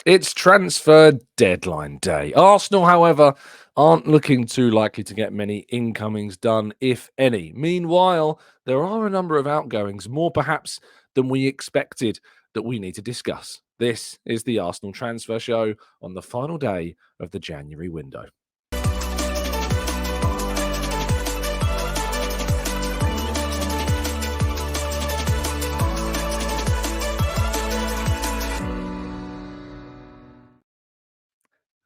It's transfer deadline day. Arsenal, however, aren't looking too likely to get many incomings done, if any. Meanwhile, there are a number of outgoings, more perhaps than we expected, that we need to discuss. This is the Arsenal Transfer Show on the final day of the January window.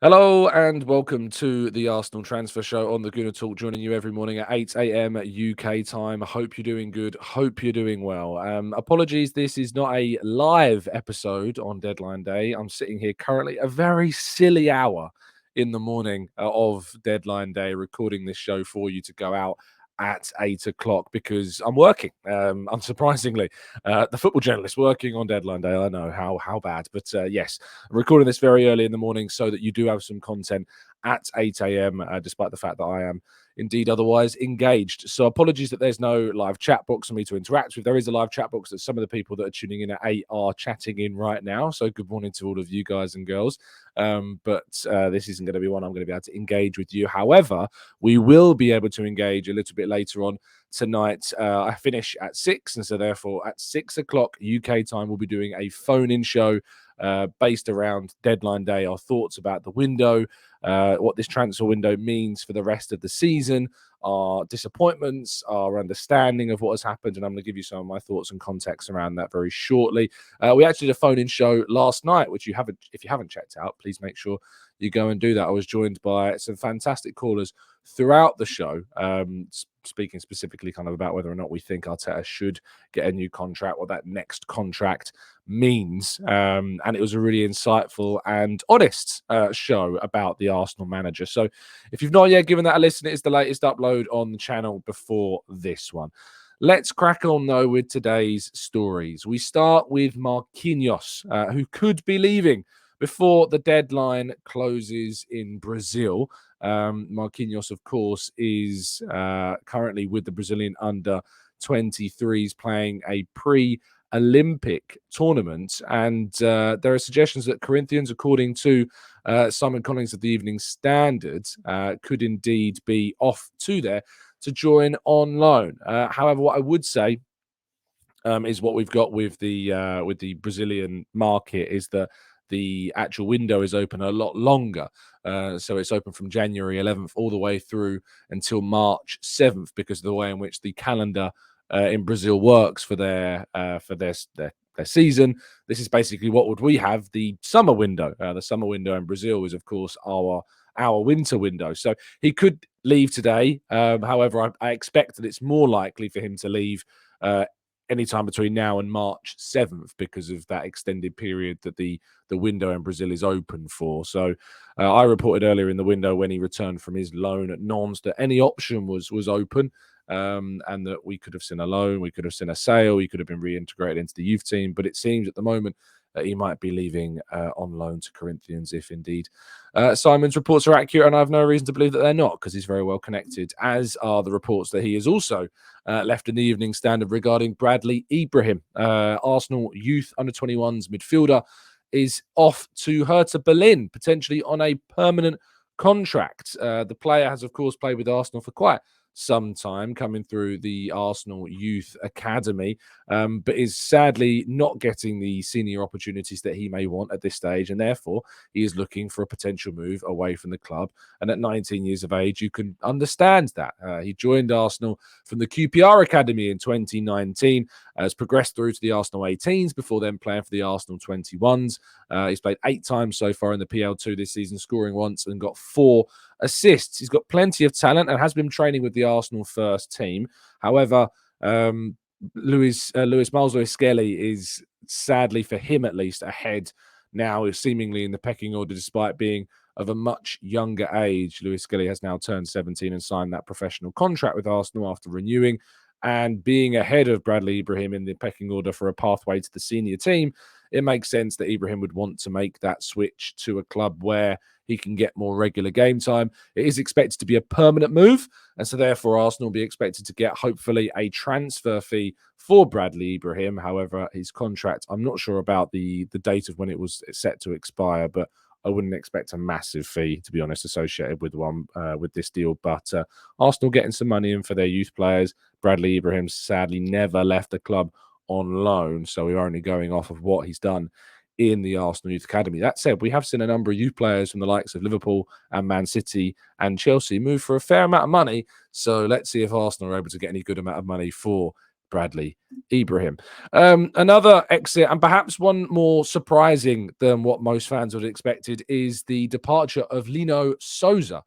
Hello and welcome to the Arsenal Transfer Show on the Gooner Talk, joining you every morning at 8 a.m. UK time. I hope you're doing good. Hope you're doing well. Apologies, this is not a live episode on deadline day. I'm sitting here currently a very silly hour in the morning of deadline day, recording this show for you to go out at 8 o'clock because I'm working. Unsurprisingly, the football journalist working on deadline day. I know how bad, but yes, I'm recording this very early in the morning so that you do have some content at 8 a.m., despite the fact that I am indeed otherwise engaged. So apologies that there's no live chat box for me to interact with. There is a live chat box that some of the people that are tuning in at 8 are chatting in right now. So good morning to all of you guys and girls. But this isn't going to be one I'm going to be able to engage with you. However, we will be able to engage a little bit later on tonight. I finish at 6, and so therefore at 6 o'clock UK time, we'll be doing a phone-in show based around deadline day, our thoughts about the window, what this transfer window means for the rest of the season, our disappointments, our understanding of what has happened, and I'm going to give you some of my thoughts and context around that very shortly. We actually did a phone-in show last night, which if you haven't checked out, please make sure you go and do that. I was joined by some fantastic callers throughout the show, speaking specifically kind of about whether or not we think Arteta should get a new contract, what that next contract means. And it was a really insightful and honest show about the Arsenal manager. So if you've not yet given that a listen, it is the latest upload on the channel before this one. Let's crack on, though, with today's stories. We start with Marquinhos, who could be leaving before the deadline closes in Brazil. Marquinhos, of course, is currently with the Brazilian under 23s playing a pre-Olympic tournament. And there are suggestions that Corinthians, according to Simon Collins of the Evening Standard, could indeed be off to there to join on loan. However, what I would say is what we've got with the Brazilian market is that the actual window is open a lot longer. So it's open from January 11th all the way through until March 7th because of the way in which the calendar in Brazil works for their season. This is basically what would we have the summer window. The summer window in Brazil is, of course, our winter window. So he could leave today. However, I expect that it's more likely for him to leave anytime between now and March 7th because of that extended period that the window in Brazil is open for. So I reported earlier in the window when he returned from his loan at Nantes that any option was open, and that we could have seen a loan, we could have seen a sale, he could have been reintegrated into the youth team. But it seems at the moment that he might be leaving on loan to Corinthians if indeed Simon's reports are accurate, and I have no reason to believe that they're not because he's very well connected, as are the reports that he is also left in the Evening Standard regarding Bradley Ibrahim, Arsenal youth under-21s midfielder, is off to Hertha Berlin, potentially on a permanent contract. The player has, of course, played with Arsenal for quite some time, coming through the Arsenal Youth Academy, but is sadly not getting the senior opportunities that he may want at this stage, and therefore he is looking for a potential move away from the club. And at 19 years of age, you can understand that. He joined Arsenal from the QPR Academy in 2019, has progressed through to the Arsenal 18s before then playing for the Arsenal 21s. He's played 8 times so far in the PL2 this season, scoring once and got 4 assists. He's got plenty of talent and has been training with the Arsenal first team. However, Luis Miles Lewis Skelly is, sadly for him at least, ahead now, seemingly in the pecking order, despite being of a much younger age. Lewis Skelly has now turned 17 and signed that professional contract with Arsenal after renewing and being ahead of Bradley Ibrahim in the pecking order for a pathway to the senior team. It makes sense that Ibrahim would want to make that switch to a club where he can get more regular game time. It is expected to be a permanent move, and so therefore Arsenal will be expected to get hopefully a transfer fee for Bradley Ibrahim. However, his contract, I'm not sure about the date of when it was set to expire, but I wouldn't expect a massive fee, to be honest, associated with with this deal. But Arsenal getting some money in for their youth players. Bradley Ibrahim sadly never left the club on loan, so we're only going off of what he's done in the Arsenal Youth Academy. That said, we have seen a number of youth players from the likes of Liverpool and Man City and Chelsea move for a fair amount of money. So let's see if Arsenal are able to get any good amount of money for Bradley Ibrahim. Another exit, and perhaps one more surprising than what most fans would have expected, is the departure of Lino Sousa.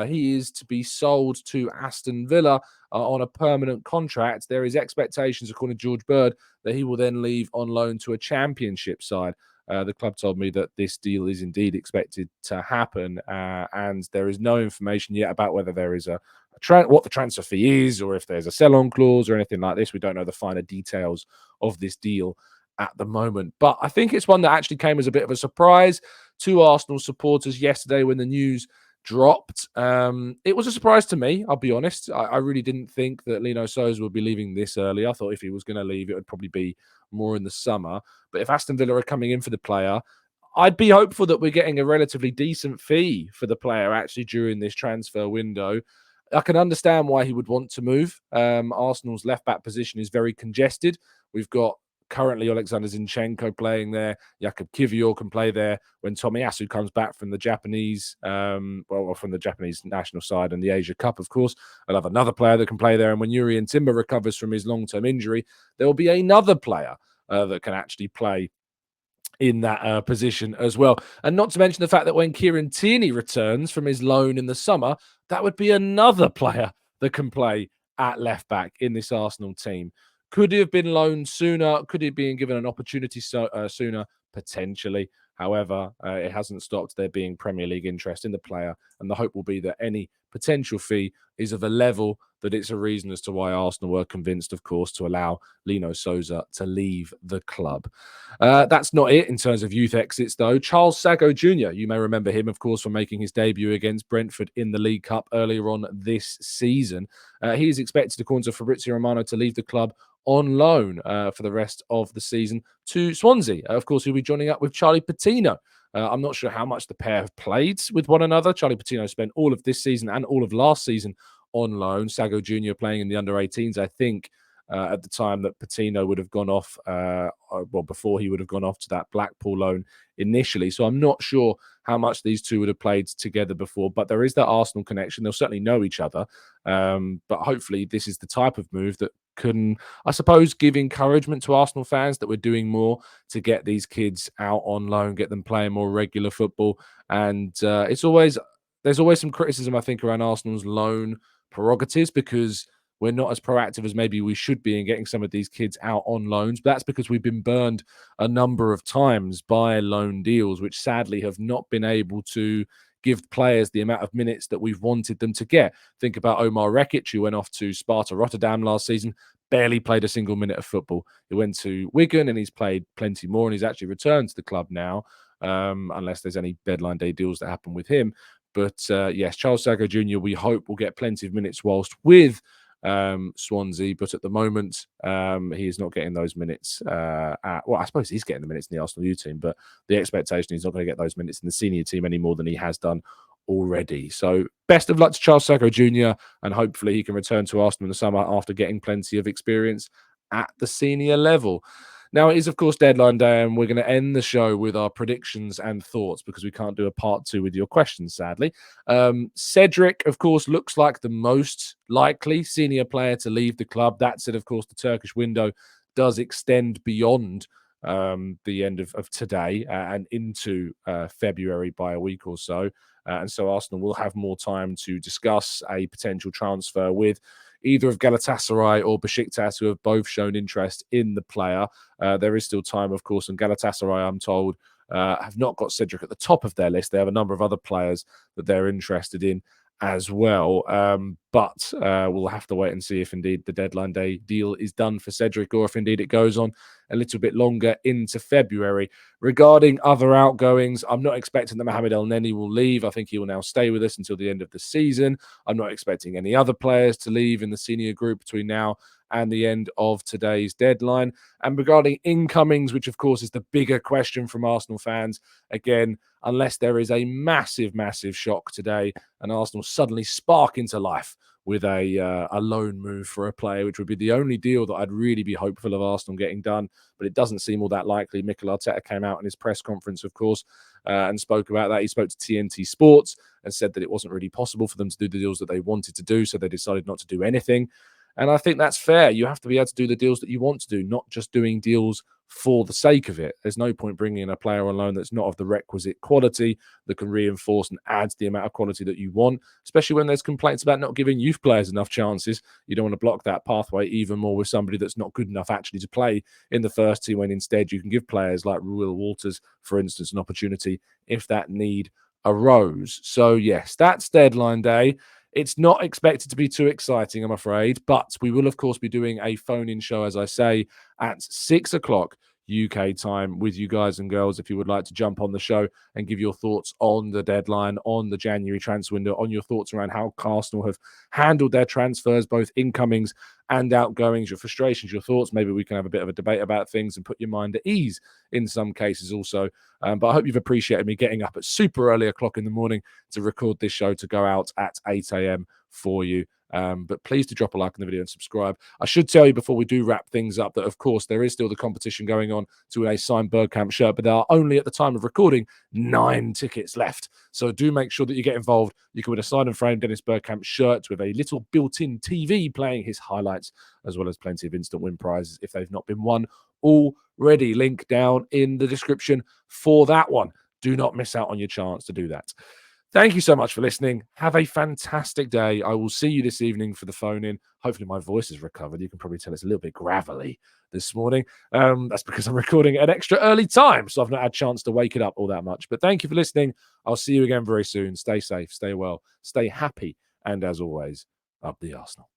He is to be sold to Aston Villa on a permanent contract. There is expectations, according to George Bird, that he will then leave on loan to a championship side. The club told me that this deal is indeed expected to happen, and there is no information yet about whether there is what the transfer fee is, or if there's a sell-on clause or anything like this. We don't know the finer details of this deal at the moment, but I think it's one that actually came as a bit of a surprise to Arsenal supporters yesterday when the news dropped. It was a surprise to me, I'll be honest. I really didn't think that Lino Sousa would be leaving this early. I thought if he was going to leave, it would probably be more in the summer. But if Aston Villa are coming in for the player, I'd be hopeful that we're getting a relatively decent fee for the player actually during this transfer window. I can understand why he would want to move. Arsenal's left-back position is very congested. We've got currently Alexander Zinchenko playing there. Jakub Kiwior can play there. When Tomiyasu comes back from the Japanese, from the Japanese national side and the Asia Cup, of course, I'll have another player that can play there. And when Jurrien Timber recovers from his long-term injury, there will be another player that can actually play in that position as well. And not to mention the fact that when Kieran Tierney returns from his loan in the summer, that would be another player that can play at left back in this Arsenal team. Could he have been loaned sooner? Could he have been given an opportunity sooner? Potentially. However, it hasn't stopped there being Premier League interest in the player, and the hope will be that any potential fee is of a level that it's a reason as to why Arsenal were convinced, of course, to allow Lino Sousa to leave the club. That's not it in terms of youth exits, though. Charles Sago Jr., you may remember him, of course, for making his debut against Brentford in the League Cup earlier on this season. He is expected, according to Fabrizio Romano, to leave the club on loan for the rest of the season to Swansea. Of course, he'll be joining up with Charlie Patino. I'm not sure how much the pair have played with one another. Charlie Patino spent all of this season and all of last season on loan. Sago Jr. playing in the under-18s, I think, at the time that Patino would have gone off, before he would have gone off to that Blackpool loan initially. So I'm not sure how much these two would have played together before, but there is that Arsenal connection. They'll certainly know each other. But hopefully this is the type of move that can, I suppose, give encouragement to Arsenal fans that we're doing more to get these kids out on loan, get them playing more regular football. And there's always some criticism, I think, around Arsenal's loan prerogatives because we're not as proactive as maybe we should be in getting some of these kids out on loans. But that's because we've been burned a number of times by loan deals, which sadly have not been able to give players the amount of minutes that we've wanted them to get. Think about Omar Rekic, who went off to Sparta Rotterdam last season, barely played a single minute of football. He went to Wigan and he's played plenty more, and he's actually returned to the club now, unless there's any deadline day deals that happen with him. But yes, Charles Sago Jr., we hope will get plenty of minutes whilst with Swansea, but at the moment he is not getting those minutes I suppose he's getting the minutes in the Arsenal U team, but the expectation he's not going to get those minutes in the senior team any more than he has done already. So best of luck to Charles Sago Jr., and hopefully he can return to Arsenal in the summer after getting plenty of experience at the senior level. Now, it is, of course, deadline day, and we're going to end the show with our predictions and thoughts because we can't do a part two with your questions, sadly. Cedric, of course, looks like the most likely senior player to leave the club. That said, of course, the Turkish window does extend beyond the end of today and into February by a week or so. And so Arsenal will have more time to discuss a potential transfer with either of Galatasaray or Besiktas, who have both shown interest in the player. There is still time, of course, and Galatasaray, I'm told, have not got Cedric at the top of their list. They have a number of other players that they're interested in as well. But we'll have to wait and see if indeed the deadline day deal is done for Cedric, or if indeed it goes on a little bit longer into February. Regarding other outgoings, I'm not expecting that Mohamed El Neni will leave. I think he will now stay with us until the end of the season. I'm not expecting any other players to leave in the senior group between now and the end of today's deadline. And regarding incomings, which of course is the bigger question from Arsenal fans, again, unless there is a massive, massive shock today and Arsenal suddenly spark into life with a loan move for a player, which would be the only deal that I'd really be hopeful of Arsenal getting done. But it doesn't seem all that likely. Mikel Arteta came out in his press conference, of course, and spoke about that. He spoke to TNT Sports and said that it wasn't really possible for them to do the deals that they wanted to do, so they decided not to do anything. And I think that's fair. You have to be able to do the deals that you want to do, not just doing deals for the sake of it. There's no point bringing in a player on loan that's not of the requisite quality that can reinforce and add the amount of quality that you want, especially when there's complaints about not giving youth players enough chances. You don't want to block that pathway even more with somebody that's not good enough actually to play in the first team, when instead you can give players like Will Walters, for instance, an opportunity if that need arose. So yes, that's deadline day. It's not expected to be too exciting, I'm afraid, but we will, of course, be doing a phone-in show, as I say, at 6 o'clock UK time with you guys and girls. If you would like to jump on the show and give your thoughts on the deadline, on the January transfer window, on your thoughts around how Arsenal have handled their transfers, both incomings and outgoings, your frustrations, your thoughts. Maybe we can have a bit of a debate about things and put your mind at ease in some cases also. But I hope you've appreciated me getting up at super early o'clock in the morning to record this show to go out at 8 a.m. for you. But please do drop a like on the video and subscribe. I should tell you before we do wrap things up that, of course, there is still the competition going on to a signed Bergkamp shirt, but there are only, at the time of recording, 9 tickets left. So do make sure that you get involved. You can win a signed and framed Dennis Bergkamp shirt with a little built-in TV playing his highlights, as well as plenty of instant win prizes if they've not been won already. Link down in the description for that one. Do not miss out on your chance to do that. Thank you so much for listening. Have a fantastic day. I will see you this evening for the phone in. Hopefully my voice has recovered. You can probably tell it's a little bit gravelly this morning. That's because I'm recording at an extra early time, so I've not had a chance to wake it up all that much. But thank you for listening. I'll see you again very soon. Stay safe, stay well, stay happy, and as always, up the Arsenal.